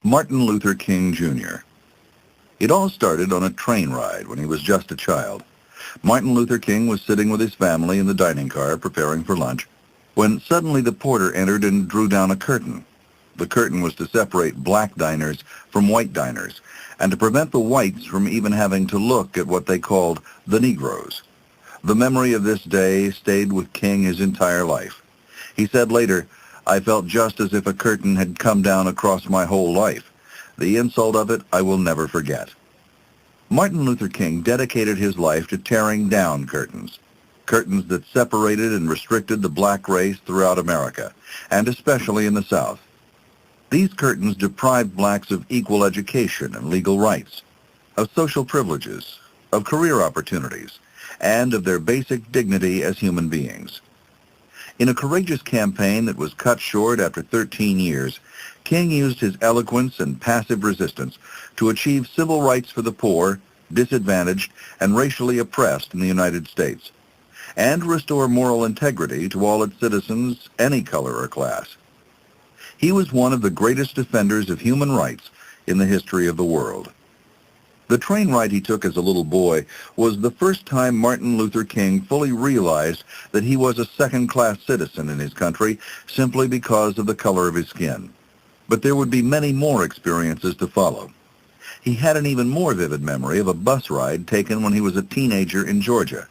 Martin Luther King, Jr. It all started on a train ride when he was just a child. Martin Luther King was sitting with his family in the dining car preparing for lunch when suddenly the porter entered and drew down a curtain. The curtain was to separate black diners from white diners and to prevent the whites from even having to look at what they called the Negroes. The memory of this day stayed with King his entire life. He said later, "I felt just as if a curtain had come down across my whole life. The insult of it I will never forget." Martin Luther King dedicated his life to tearing down curtains that separated and restricted the black race throughout America, and especially in the South. These curtains deprived blacks of equal education and legal rights, of social privileges, of career opportunities, and of their basic dignity as human beings. In a courageous campaign that was cut short after 13 years, King used his eloquence and passive resistance to achieve civil rights for the poor, disadvantaged, and racially oppressed in the United States, and restore moral integrity to all its citizens, any color or class. He was one of the greatest defenders of human rights in the history of the world. The train ride he took as a little boy was the first time Martin Luther King fully realized that he was a second-class citizen in his country simply because of the color of his skin. But there would be many more experiences to follow. He had an even more vivid memory of a bus ride taken when he was a teenager in Georgia.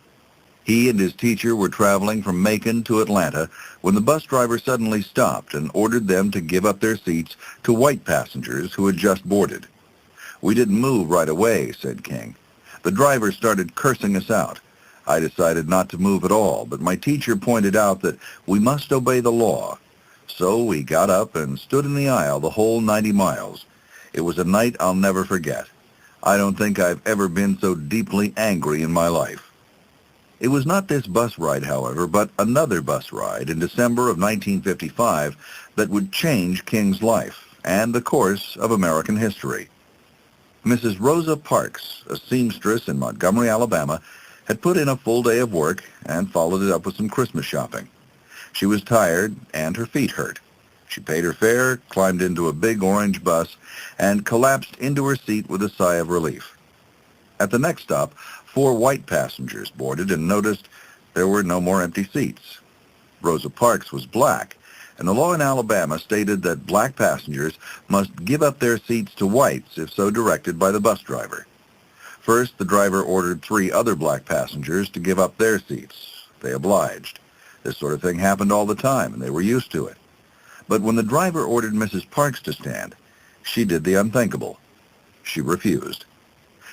He and his teacher were traveling from Macon to Atlanta when the bus driver suddenly stopped and ordered them to give up their seats to white passengers who had just boarded. "We didn't move right away," said King. "The driver started cursing us out. I decided not to move at all, but my teacher pointed out that we must obey the law. So we got up and stood in the aisle the whole 90 miles. It was a night I'll never forget. I don't think I've ever been so deeply angry in my life." It was not this bus ride, however, but another bus ride in December of 1955 that would change King's life and the course of American history. Mrs. Rosa Parks, a seamstress in Montgomery, Alabama, had put in a full day of work and followed it up with some Christmas shopping. She was tired and her feet hurt. She paid her fare, climbed into a big orange bus, and collapsed into her seat with a sigh of relief. At the next stop, 4 white passengers boarded and noticed there were no more empty seats. Rosa Parks was black, and the law in Alabama stated that black passengers must give up their seats to whites if so directed by the bus driver. First, the driver ordered 3 other black passengers to give up their seats. They obliged. This sort of thing happened all the time, and they were used to it. But when the driver ordered Mrs. Parks to stand, she did the unthinkable. She refused.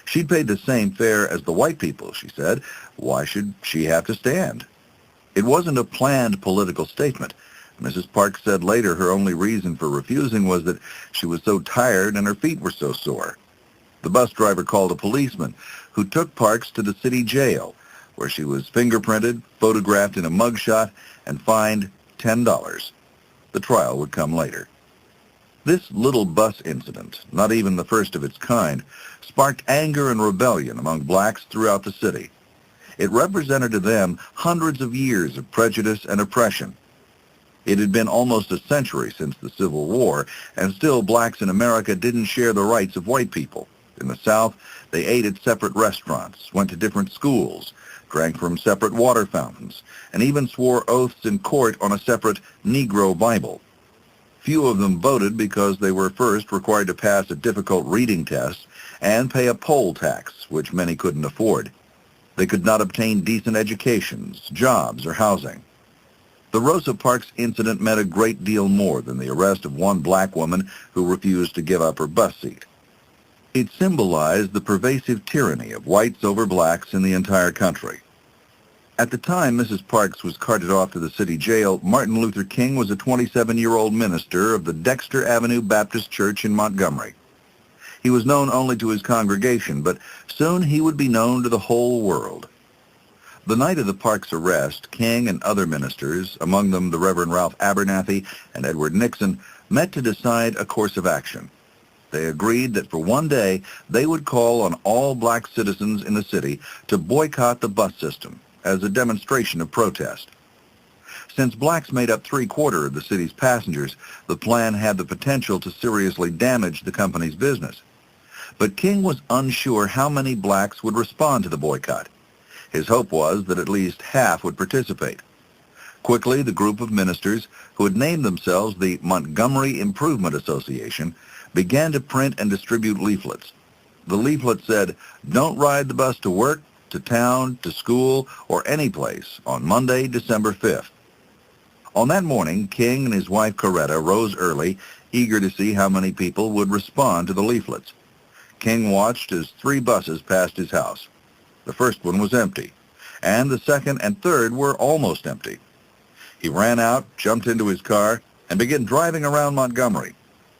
She'd paid the same fare as the white people, she said. Why should she have to stand? It wasn't a planned political statement. Mrs. Parks said later her only reason for refusing was that she was so tired and her feet were so sore. The bus driver called a policeman who took Parks to the city jail, where she was fingerprinted, photographed in a mugshot, and fined $10. The trial would come later. This little bus incident, not even the first of its kind, sparked anger and rebellion among blacks throughout the city. It represented to them hundreds of years of prejudice and oppression. It had been almost a century since the Civil War, and still blacks in America didn't share the rights of white people. In the South, they ate at separate restaurants, went to different schools, drank from separate water fountains, and even swore oaths in court on a separate Negro Bible. Few of them voted because they were first required to pass a difficult reading test and pay a poll tax, which many couldn't afford. They could not obtain decent educations, jobs, or housing. The Rosa Parks incident meant a great deal more than the arrest of one black woman who refused to give up her bus seat. It symbolized the pervasive tyranny of whites over blacks in the entire country. At the time Mrs. Parks was carted off to the city jail, Martin Luther King was a 27-year-old minister of the Dexter Avenue Baptist Church in Montgomery. He was known only to his congregation, but soon he would be known to the whole world. The night of the Parks arrest, King and other ministers, among them the Reverend Ralph Abernathy and Edward Nixon, met to decide a course of action. They agreed that for one day they would call on all black citizens in the city to boycott the bus system as a demonstration of protest. Since blacks made up 3/4 of the city's passengers, the plan had the potential to seriously damage the company's business. But King was unsure how many blacks would respond to the boycott. His hope was that at least half would participate. Quickly, the group of ministers, who had named themselves the Montgomery Improvement Association, began to print and distribute leaflets. The leaflet said, "Don't ride the bus to work, to town, to school, or any place on Monday, December 5th. On that morning, King and his wife Coretta rose early, eager to see how many people would respond to the leaflets. King watched as 3 buses passed his house. The first one was empty, and the second and third were almost empty. He ran out, jumped into his car, and began driving around Montgomery.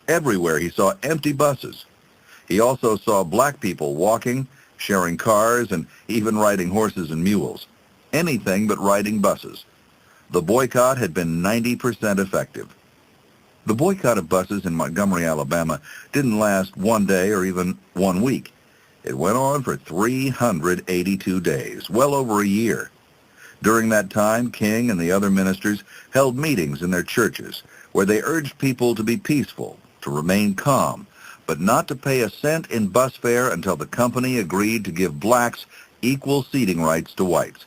Everywhere he saw empty buses. He also saw black people walking, sharing cars, and even riding horses and mules. Anything but riding buses. The boycott had been 90% effective. The boycott of buses in Montgomery, Alabama didn't last one day or even 1 week. It went on for 382 days, well over a year. During that time, King and the other ministers held meetings in their churches where they urged people to be peaceful, to remain calm, but not to pay a cent in bus fare until the company agreed to give blacks equal seating rights to whites.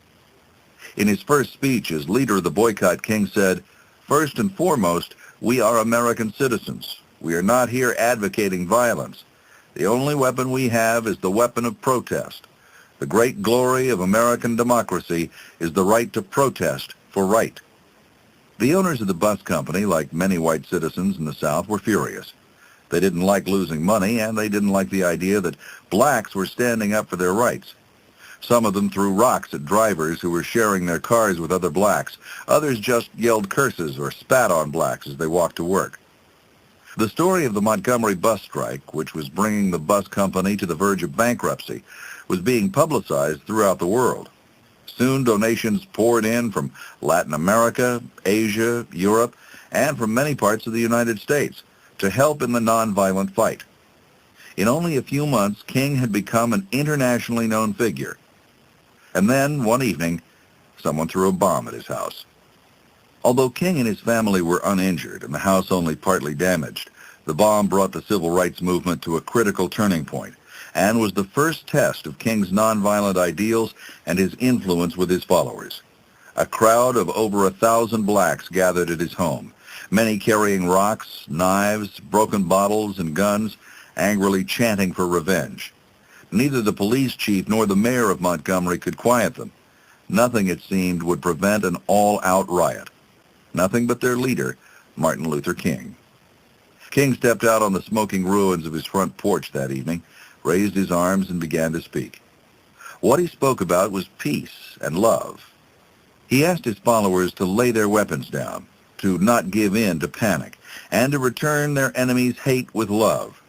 In his first speech as leader of the boycott, King said, "First and foremost, we are American citizens. We are not here advocating violence. The only weapon we have is the weapon of protest. The great glory of American democracy is the right to protest for right." The owners of the bus company, like many white citizens in the South, were furious. They didn't like losing money, and they didn't like the idea that blacks were standing up for their rights. Some of them threw rocks at drivers who were sharing their cars with other blacks. Others just yelled curses or spat on blacks as they walked to work. The story of the Montgomery bus strike, which was bringing the bus company to the verge of bankruptcy, was being publicized throughout the world. Soon donations poured in from Latin America, Asia, Europe, and from many parts of the United States to help in the nonviolent fight. In only a few months, King had become an internationally known figure. And then, one evening, someone threw a bomb at his house. Although King and his family were uninjured and the house only partly damaged, the bomb brought the civil rights movement to a critical turning point and was the first test of King's nonviolent ideals and his influence with his followers. A crowd of over 1,000 blacks gathered at his home, many carrying rocks, knives, broken bottles, and guns, angrily chanting for revenge. Neither the police chief nor the mayor of Montgomery could quiet them. Nothing, it seemed, would prevent an all-out riot. Nothing but their leader, Martin Luther King. King stepped out on the smoking ruins of his front porch that evening, raised his arms, and began to speak. What he spoke about was peace and love. He asked his followers to lay their weapons down, to not give in to panic, and to return their enemies' hate with love.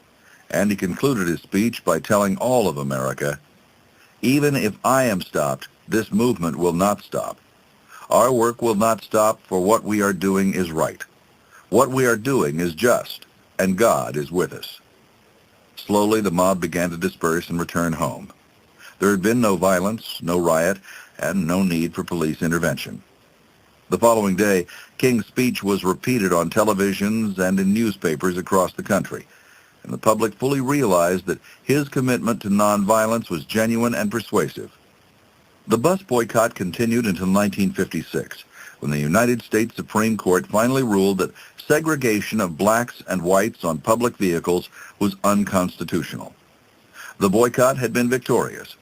And he concluded his speech by telling all of America, "Even if I am stopped, this movement will not stop. Our work will not stop, for what we are doing is right. What we are doing is just, and God is with us." Slowly, the mob began to disperse and return home. There had been no violence, no riot, and no need for police intervention. The following day, King's speech was repeated on televisions and in newspapers across the country, and the public fully realized that his commitment to nonviolence was genuine and persuasive. The bus boycott continued until 1956, when the United States Supreme Court finally ruled that segregation of blacks and whites on public vehicles was unconstitutional. The boycott had been victorious,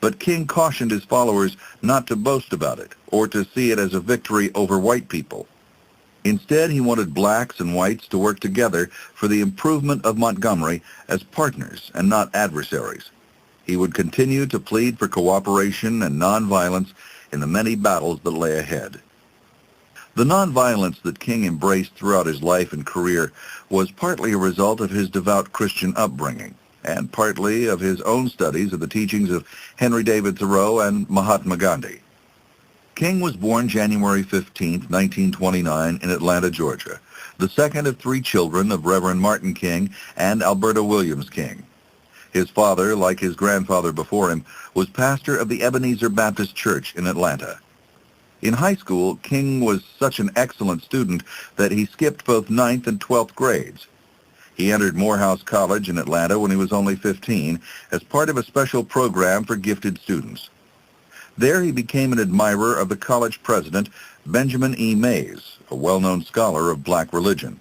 but King cautioned his followers not to boast about it or to see it as a victory over white people. Instead, he wanted blacks and whites to work together for the improvement of Montgomery as partners and not adversaries. He would continue to plead for cooperation and nonviolence in the many battles that lay ahead. The nonviolence that King embraced throughout his life and career was partly a result of his devout Christian upbringing and partly of his own studies of the teachings of Henry David Thoreau and Mahatma Gandhi. King was born January 15, 1929 in Atlanta, Georgia, the second of 3 children of Reverend Martin King and Alberta Williams King. His father, like his grandfather before him, was pastor of the Ebenezer Baptist Church in Atlanta. In high school, King was such an excellent student that he skipped both ninth and 12th grades. He entered Morehouse College in Atlanta when he was only 15 as part of a special program for gifted students. There he became an admirer of the college president, Benjamin E. Mays, a well-known scholar of black religion.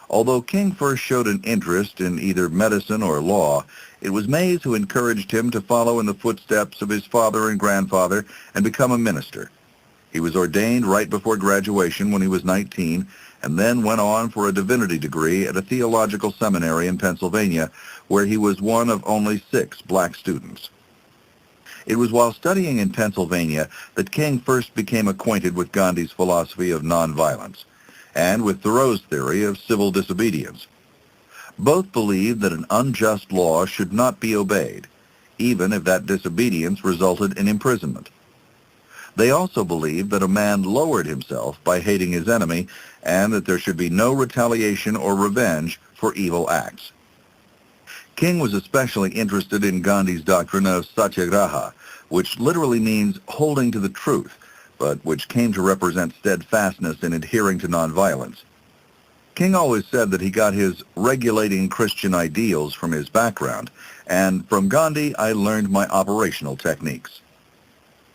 Although King first showed an interest in either medicine or law, it was Mays who encouraged him to follow in the footsteps of his father and grandfather and become a minister. He was ordained right before graduation when he was 19, and then went on for a divinity degree at a theological seminary in Pennsylvania, where he was one of only 6 black students. It was while studying in Pennsylvania that King first became acquainted with Gandhi's philosophy of nonviolence, and with Thoreau's theory of civil disobedience. Both believed that an unjust law should not be obeyed, even if that disobedience resulted in imprisonment. They also believed that a man lowered himself by hating his enemy, and that there should be no retaliation or revenge for evil acts. King was especially interested in Gandhi's doctrine of satyagraha, which literally means holding to the truth, but which came to represent steadfastness in adhering to nonviolence. King always said that he got his regulating Christian ideals from his background, and from Gandhi I learned my operational techniques.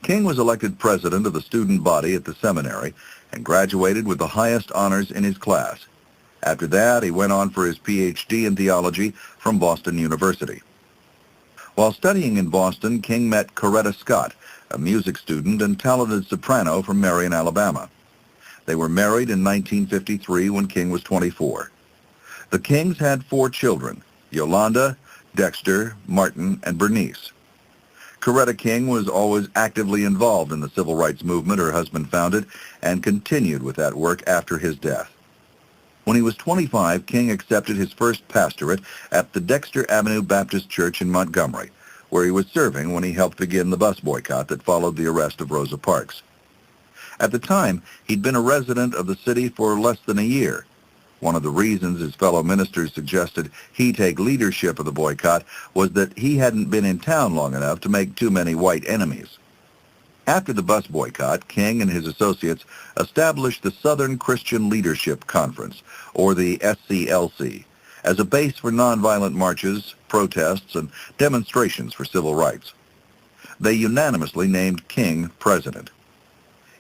King was elected president of the student body at the seminary and graduated with the highest honors in his class. After that, he went on for his Ph.D. in theology from Boston University. While studying in Boston, King met Coretta Scott, a music student and talented soprano from Marion, Alabama. They were married in 1953 when King was 24. The Kings had 4 children, Yolanda, Dexter, Martin, and Bernice. Coretta King was always actively involved in the civil rights movement her husband founded and continued with that work after his death. When he was 25, King accepted his first pastorate at the Dexter Avenue Baptist Church in Montgomery, where he was serving when he helped begin the bus boycott that followed the arrest of Rosa Parks. At the time, he'd been a resident of the city for less than a year. One of the reasons his fellow ministers suggested he take leadership of the boycott was that he hadn't been in town long enough to make too many white enemies. After the bus boycott, King and his associates established the Southern Christian Leadership Conference, or the SCLC, as a base for nonviolent marches, protests, and demonstrations for civil rights. They unanimously named King president.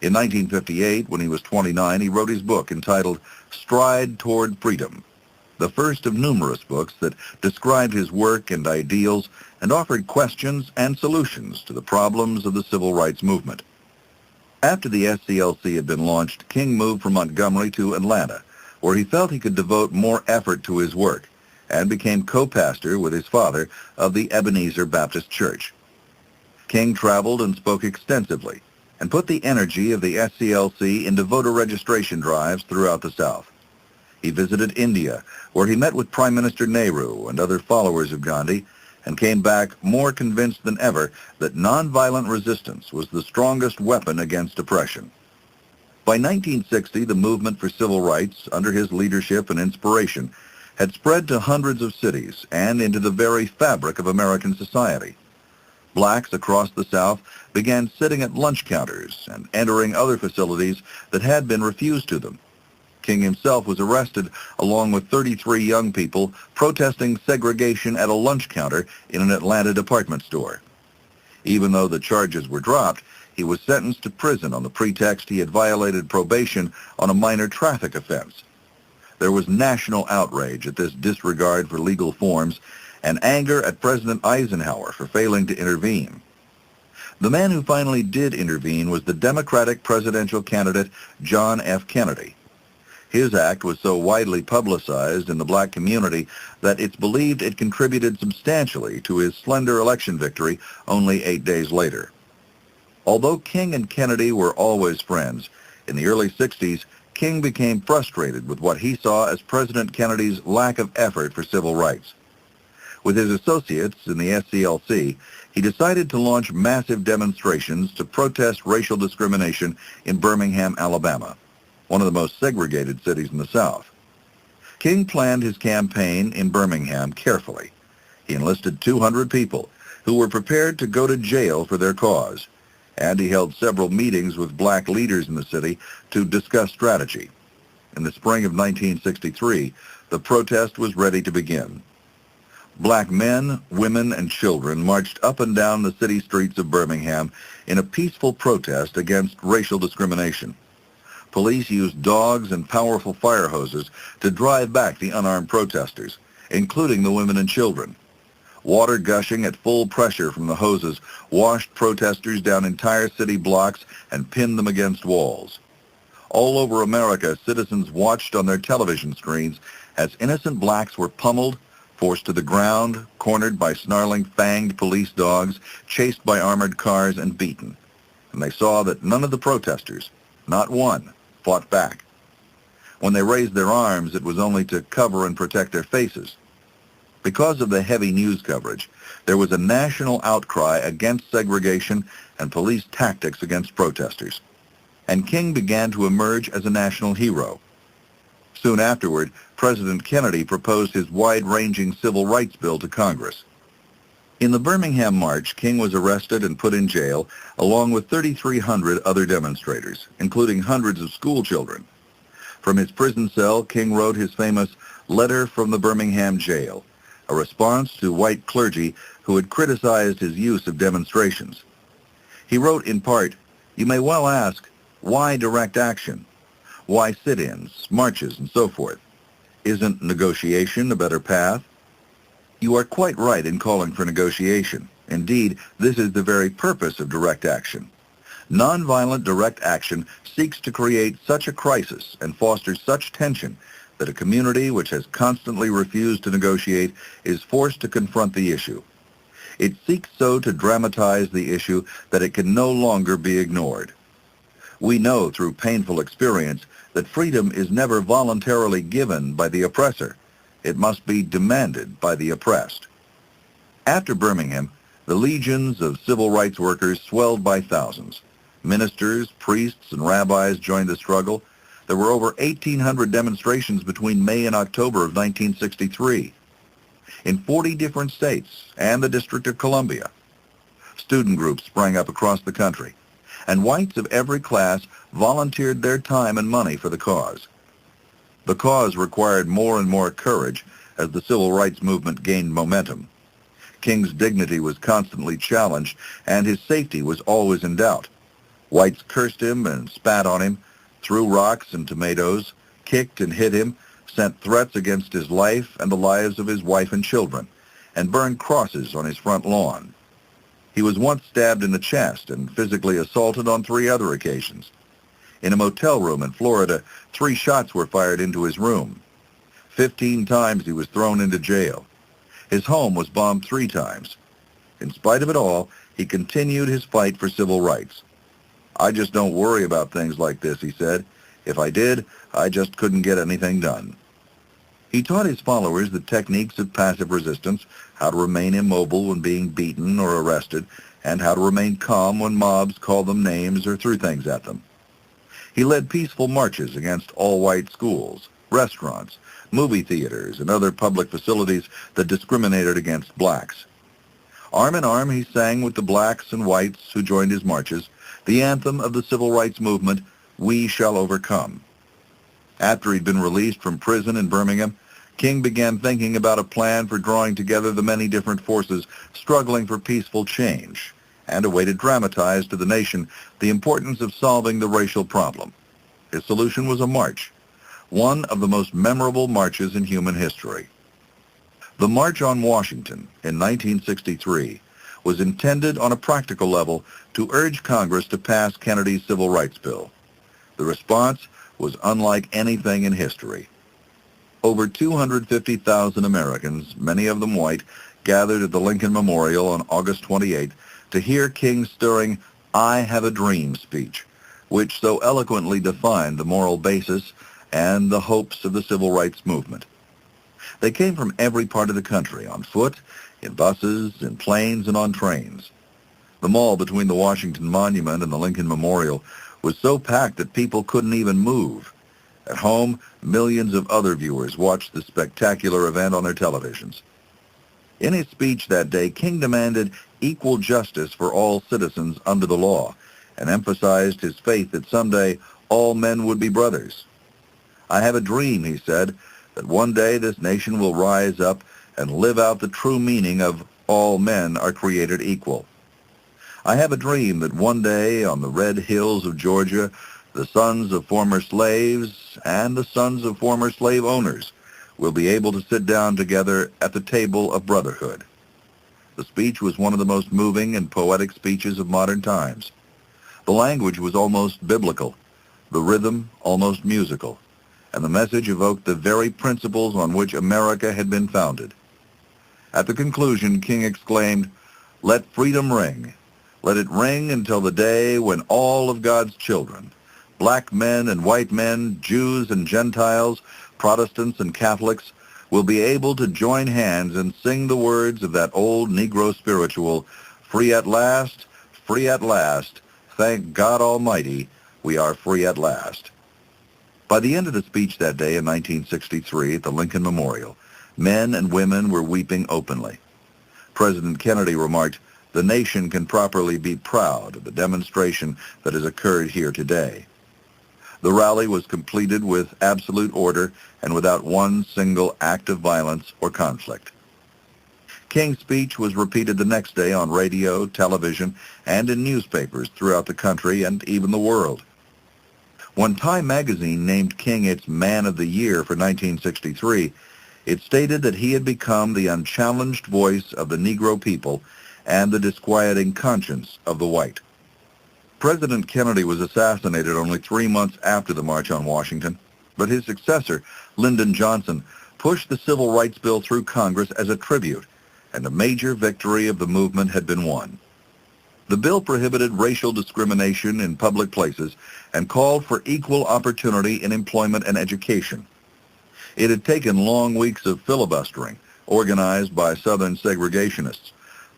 In 1958, when he was 29, he wrote his book entitled Stride Toward Freedom, the first of numerous books that described his work and ideals and offered questions and solutions to the problems of the civil rights movement. After the SCLC had been launched, King moved from Montgomery to Atlanta, where he felt he could devote more effort to his work, and became co-pastor with his father of the Ebenezer Baptist Church. King traveled and spoke extensively, and put the energy of the SCLC into voter registration drives throughout the South. He visited India, where he met with Prime Minister Nehru and other followers of Gandhi, and came back more convinced than ever that nonviolent resistance was the strongest weapon against oppression. By 1960, the movement for civil rights, under his leadership and inspiration, had spread to hundreds of cities and into the very fabric of American society. Blacks across the South began sitting at lunch counters and entering other facilities that had been refused to them. King himself was arrested along with 33 young people protesting segregation at a lunch counter in an Atlanta department store. Even though the charges were dropped, he was sentenced to prison on the pretext he had violated probation on a minor traffic offense. There was national outrage at this disregard for legal forms and anger at President Eisenhower for failing to intervene. The man who finally did intervene was the Democratic presidential candidate John F. Kennedy. His act was so widely publicized in the black community that it's believed it contributed substantially to his slender election victory only 8 days later. Although King and Kennedy were always friends, in the early 60s, King became frustrated with what he saw as President Kennedy's lack of effort for civil rights. With his associates in the SCLC, he decided to launch massive demonstrations to protest racial discrimination in Birmingham, Alabama, one of the most segregated cities in the South. King planned his campaign in Birmingham carefully. He enlisted 200 people who were prepared to go to jail for their cause, and he held several meetings with black leaders in the city to discuss strategy. In the spring of 1963, the protest was ready to begin. Black men, women, and children marched up and down the city streets of Birmingham in a peaceful protest against racial discrimination. Police used dogs and powerful fire hoses to drive back the unarmed protesters, including the women and children. Water gushing at full pressure from the hoses washed protesters down entire city blocks and pinned them against walls. All over America, citizens watched on their television screens as innocent blacks were pummeled, forced to the ground, cornered by snarling, fanged police dogs, chased by armored cars, and beaten. And they saw that none of the protesters, not one, fought back. When they raised their arms, it was only to cover and protect their faces. Because of the heavy news coverage, there was a national outcry against segregation and police tactics against protesters. And King began to emerge as a national hero. Soon afterward, President Kennedy proposed his wide-ranging civil rights bill to Congress. In the Birmingham March, King was arrested and put in jail, along with 3,300 other demonstrators, including hundreds of school children. From his prison cell, King wrote his famous Letter from the Birmingham Jail, a response to white clergy who had criticized his use of demonstrations. He wrote in part, "You may well ask, why direct action? Why sit-ins, marches, and so forth? Isn't negotiation a better path? You are quite right in calling for negotiation. Indeed, this is the very purpose of direct action. Nonviolent direct action seeks to create such a crisis and fosters such tension that a community which has constantly refused to negotiate is forced to confront the issue. It seeks so to dramatize the issue that it can no longer be ignored. We know through painful experience that freedom is never voluntarily given by the oppressor. It must be demanded by the oppressed." After Birmingham, the legions of civil rights workers swelled by thousands. Ministers, priests, and rabbis joined the struggle. There were over 1,800 demonstrations between May and October of 1963 in 40 different states and the District of Columbia. Student groups sprang up across the country, and whites of every class volunteered their time and money for the cause. The cause required more and more courage as the civil rights movement gained momentum. King's dignity was constantly challenged, and his safety was always in doubt. Whites cursed him and spat on him, threw rocks and tomatoes, kicked and hit him, sent threats against his life and the lives of his wife and children, and burned crosses on his front lawn. He was once stabbed in the chest and physically assaulted on 3 other occasions. In a motel room in Florida, 3 shots were fired into his room. 15 times he was thrown into jail. His home was bombed 3 times. In spite of it all, he continued his fight for civil rights. "I just don't worry about things like this," he said. "If I did, I just couldn't get anything done." He taught his followers the techniques of passive resistance, how to remain immobile when being beaten or arrested, and how to remain calm when mobs called them names or threw things at them. He led peaceful marches against all-white schools, restaurants, movie theaters, and other public facilities that discriminated against blacks. Arm in arm, he sang with the blacks and whites who joined his marches the anthem of the civil rights movement, "We Shall Overcome." After he'd been released from prison in Birmingham, King began thinking about a plan for drawing together the many different forces struggling for peaceful change, and a way to dramatize to the nation the importance of solving the racial problem. His solution was a march, one of the most memorable marches in human history. The March on Washington in 1963 was intended on a practical level to urge Congress to pass Kennedy's Civil Rights Bill. The response was unlike anything in history. Over 250,000 Americans, many of them white, gathered at the Lincoln Memorial on August 28 to hear King's stirring "I Have a Dream" speech, which so eloquently defined the moral basis and the hopes of the civil rights movement. They came from every part of the country, on foot, in buses, in planes, and on trains. The mall between the Washington Monument and the Lincoln Memorial was so packed that people couldn't even move. At home, millions of other viewers watched the spectacular event on their televisions. In his speech that day, King demanded equal justice for all citizens under the law and emphasized his faith that someday all men would be brothers. "I have a dream," he said, "that one day this nation will rise up and live out the true meaning of all men are created equal. I have a dream that one day on the red hills of Georgia, the sons of former slaves and the sons of former slave owners will be able to sit down together at the table of brotherhood." The speech was one of the most moving and poetic speeches of modern times. The language was almost biblical, the rhythm almost musical, and the message evoked the very principles on which America had been founded. At the conclusion, King exclaimed, "Let freedom ring. Let it ring until the day when all of God's children, black men and white men, Jews and Gentiles, Protestants and Catholics, will be able to join hands and sing the words of that old Negro spiritual, 'Free at last, free at last, thank God Almighty, we are free at last.'" By the end of the speech that day in 1963 at the Lincoln Memorial, men and women were weeping openly. President Kennedy remarked, "The nation can properly be proud of the demonstration that has occurred here today." The rally was completed with absolute order and without one single act of violence or conflict. King's speech was repeated the next day on radio, television, and in newspapers throughout the country and even the world. When Time magazine named King its Man of the Year for 1963, it stated that he had become the unchallenged voice of the Negro people and the disquieting conscience of the white. President Kennedy was assassinated only 3 months after the March on Washington, but his successor, Lyndon Johnson, pushed the Civil Rights Bill through Congress as a tribute, and a major victory of the movement had been won. The bill prohibited racial discrimination in public places and called for equal opportunity in employment and education. It had taken long weeks of filibustering, organized by Southern segregationists.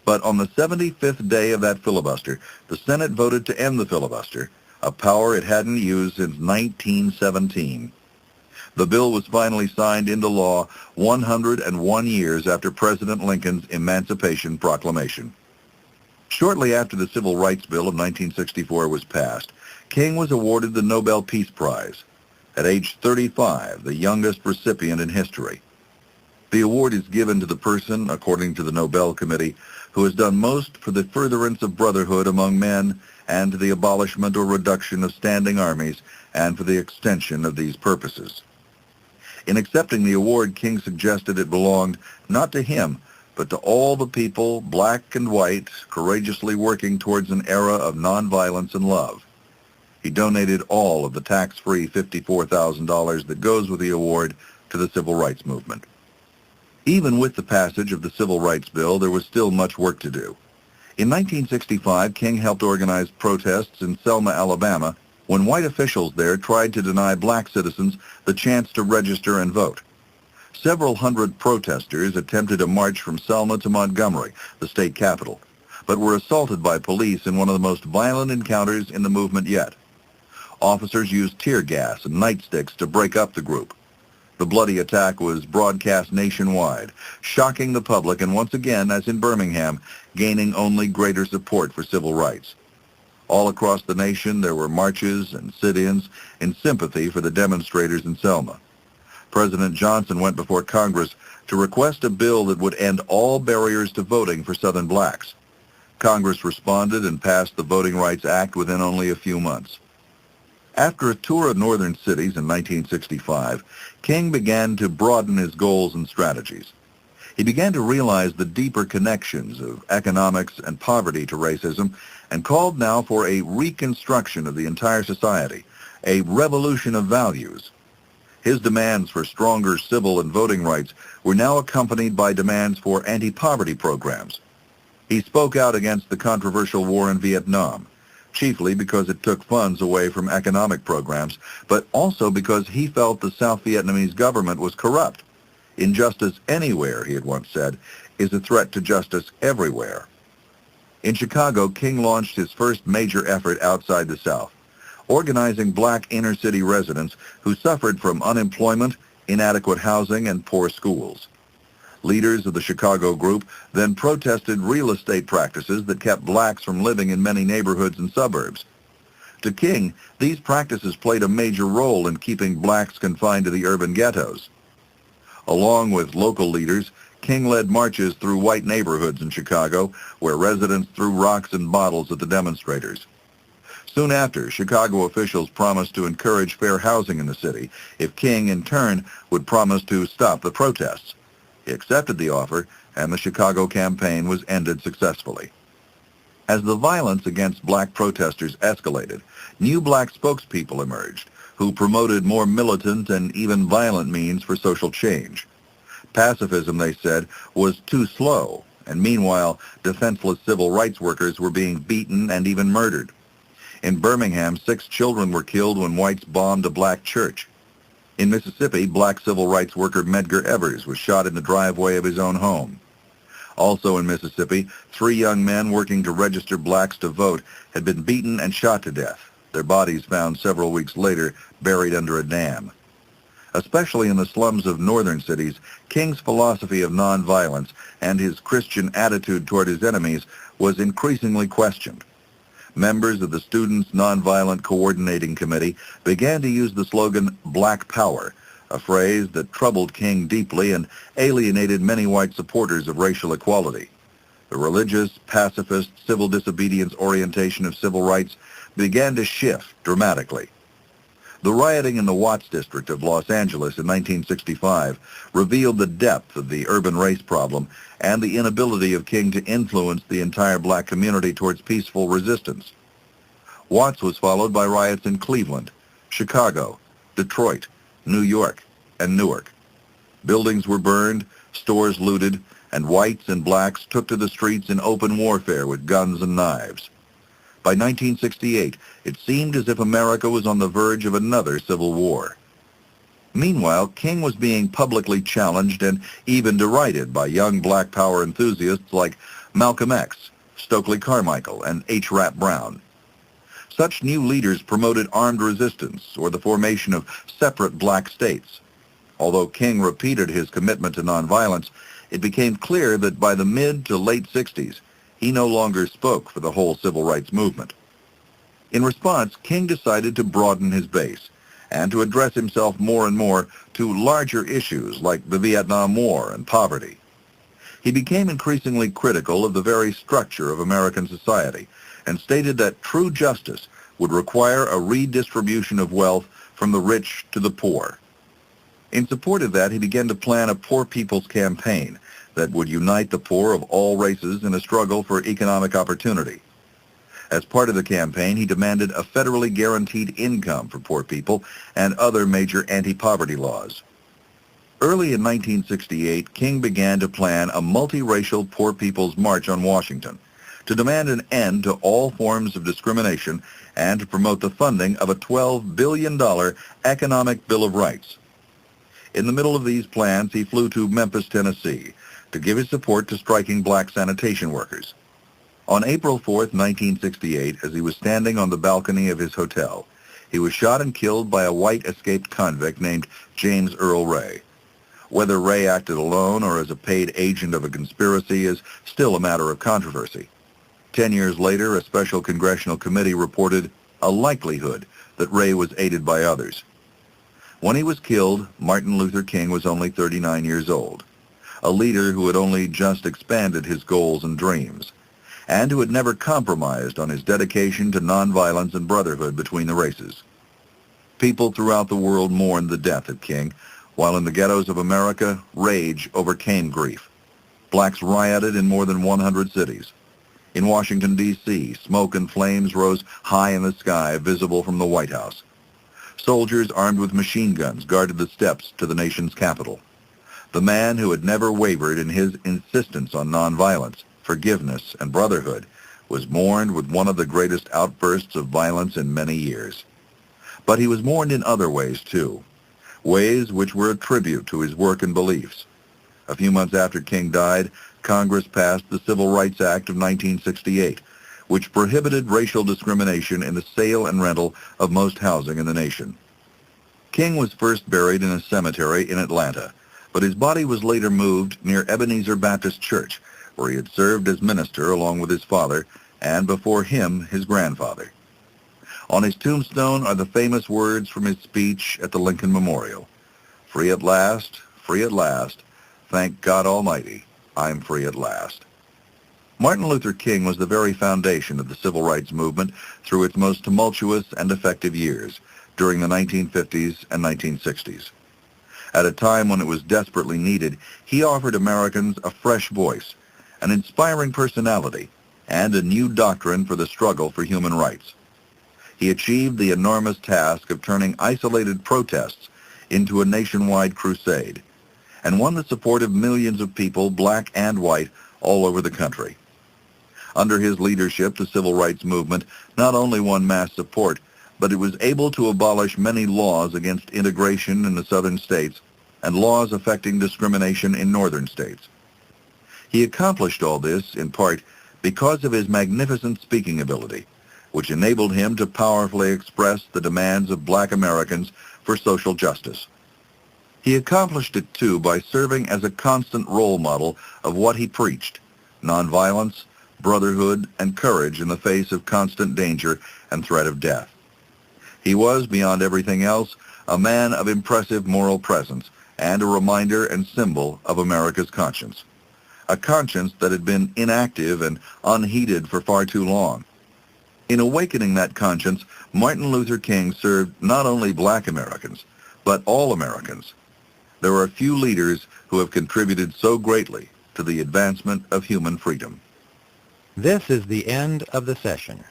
But on the 75th day of that filibuster, the Senate voted to end the filibuster, a power it hadn't used since 1917. The bill was finally signed into law 101 years after President Lincoln's Emancipation Proclamation. Shortly after the Civil Rights Bill of 1964 was passed, King was awarded the Nobel Peace Prize. At age 35, the youngest recipient in history. The award is given to the person, according to the Nobel Committee, who has done most for the furtherance of brotherhood among men and to the abolishment or reduction of standing armies and for the extension of these purposes. In accepting the award, King suggested it belonged not to him, but to all the people, black and white, courageously working towards an era of nonviolence and love. He donated all of the tax-free $54,000 that goes with the award to the civil rights movement. Even with the passage of the Civil Rights Bill, there was still much work to do. In 1965, King helped organize protests in Selma, Alabama, when white officials there tried to deny black citizens the chance to register and vote. Several hundred protesters attempted a march from Selma to Montgomery, the state capital, but were assaulted by police in one of the most violent encounters in the movement yet. Officers used tear gas and nightsticks to break up the group. The bloody attack was broadcast nationwide, shocking the public and once again, as in Birmingham, gaining only greater support for civil rights. All across the nation, there were marches and sit-ins in sympathy for the demonstrators in Selma. President Johnson went before Congress to request a bill that would end all barriers to voting for Southern blacks. Congress responded and passed the Voting Rights Act within only a few months. After a tour of northern cities in 1965, King began to broaden his goals and strategies. He began to realize the deeper connections of economics and poverty to racism and called now for a reconstruction of the entire society, a revolution of values. His demands for stronger civil and voting rights were now accompanied by demands for anti-poverty programs. He spoke out against the controversial war in Vietnam, chiefly because it took funds away from economic programs, but also because he felt the South Vietnamese government was corrupt. Injustice anywhere, he had once said, is a threat to justice everywhere. In Chicago, King launched his first major effort outside the South, organizing black inner-city residents who suffered from unemployment, inadequate housing, and poor schools. Leaders of the Chicago group then protested real estate practices that kept blacks from living in many neighborhoods and suburbs. To King, these practices played a major role in keeping blacks confined to the urban ghettos. Along with local leaders, King led marches through white neighborhoods in Chicago, where residents threw rocks and bottles at the demonstrators. Soon after, Chicago officials promised to encourage fair housing in the city if King, in turn, would promise to stop the protests. He accepted the offer, and the Chicago campaign was ended successfully. As the violence against black protesters escalated, new black spokespeople emerged, who promoted more militant and even violent means for social change. Pacifism, they said, was too slow, and meanwhile, defenseless civil rights workers were being beaten and even murdered. In Birmingham, 6 children were killed when whites bombed a black church. In Mississippi, black civil rights worker Medgar Evers was shot in the driveway of his own home. Also in Mississippi, 3 young men working to register blacks to vote had been beaten and shot to death, their bodies found several weeks later buried under a dam. Especially in the slums of northern cities, King's philosophy of nonviolence and his Christian attitude toward his enemies was increasingly questioned. Members of the Students' Nonviolent Coordinating Committee began to use the slogan Black Power, a phrase that troubled King deeply and alienated many white supporters of racial equality. The religious, pacifist, civil disobedience orientation of civil rights began to shift dramatically. The rioting in the Watts district of Los Angeles in 1965 revealed the depth of the urban race problem and the inability of King to influence the entire black community towards peaceful resistance. Watts was followed by riots in Cleveland, Chicago, Detroit, New York, and Newark. Buildings were burned, stores looted, and whites and blacks took to the streets in open warfare with guns and knives. By 1968, it seemed as if America was on the verge of another civil war. Meanwhile, King was being publicly challenged and even derided by young black power enthusiasts like Malcolm X, Stokely Carmichael, and H. Rap Brown. Such new leaders promoted armed resistance or the formation of separate black states. Although King repeated his commitment to nonviolence, it became clear that by the mid to late 60s, he no longer spoke for the whole civil rights movement. In response, King decided to broaden his base and to address himself more and more to larger issues like the Vietnam War and poverty. He became increasingly critical of the very structure of American society and stated that true justice would require a redistribution of wealth from the rich to the poor. In support of that, he began to plan a Poor People's Campaign that would unite the poor of all races in a struggle for economic opportunity. As part of the campaign, he demanded a federally guaranteed income for poor people and other major anti-poverty laws. Early in 1968, King began to plan a multiracial Poor People's March on Washington to demand an end to all forms of discrimination and to promote the funding of a $12 billion economic Bill of Rights. In the middle of these plans, he flew to Memphis, Tennessee, to give his support to striking black sanitation workers. On April 4, 1968, as he was standing on the balcony of his hotel, he was shot and killed by a white escaped convict named James Earl Ray. Whether Ray acted alone or as a paid agent of a conspiracy is still a matter of controversy. 10 years later, a special congressional committee reported a likelihood that Ray was aided by others. When he was killed, Martin Luther King was only 39 years old, a leader who had only just expanded his goals and dreams, and who had never compromised on his dedication to nonviolence and brotherhood between the races. People throughout the world mourned the death of King, while in the ghettos of America, rage overcame grief. Blacks rioted in more than 100 cities. In Washington, D.C., smoke and flames rose high in the sky, visible from the White House. Soldiers armed with machine guns guarded the steps to the nation's capital. The man who had never wavered in his insistence on nonviolence, forgiveness, and brotherhood was mourned with one of the greatest outbursts of violence in many years. But he was mourned in other ways, too, ways which were a tribute to his work and beliefs. A few months after King died, Congress passed the Civil Rights Act of 1968, which prohibited racial discrimination in the sale and rental of most housing in the nation. King was first buried in a cemetery in Atlanta, but his body was later moved near Ebenezer Baptist Church, where he had served as minister along with his father, and before him, his grandfather. On his tombstone are the famous words from his speech at the Lincoln Memorial. Free at last, thank God Almighty, I'm free at last. Martin Luther King was the very foundation of the civil rights movement through its most tumultuous and effective years during the 1950s and 1960s. At a time when it was desperately needed, he offered Americans a fresh voice, an inspiring personality, and a new doctrine for the struggle for human rights. He achieved the enormous task of turning isolated protests into a nationwide crusade, and won the support of millions of people, black and white, all over the country. Under his leadership, the civil rights movement not only won mass support, but it was able to abolish many laws against integration in the southern states and laws affecting discrimination in northern states. He accomplished all this, in part, because of his magnificent speaking ability, which enabled him to powerfully express the demands of black Americans for social justice. He accomplished it, too, by serving as a constant role model of what he preached: nonviolence, brotherhood, and courage in the face of constant danger and threat of death. He was, beyond everything else, a man of impressive moral presence and a reminder and symbol of America's conscience, a conscience that had been inactive and unheeded for far too long. In awakening that conscience, Martin Luther King served not only black Americans, but all Americans. There are few leaders who have contributed so greatly to the advancement of human freedom. This is the end of the session.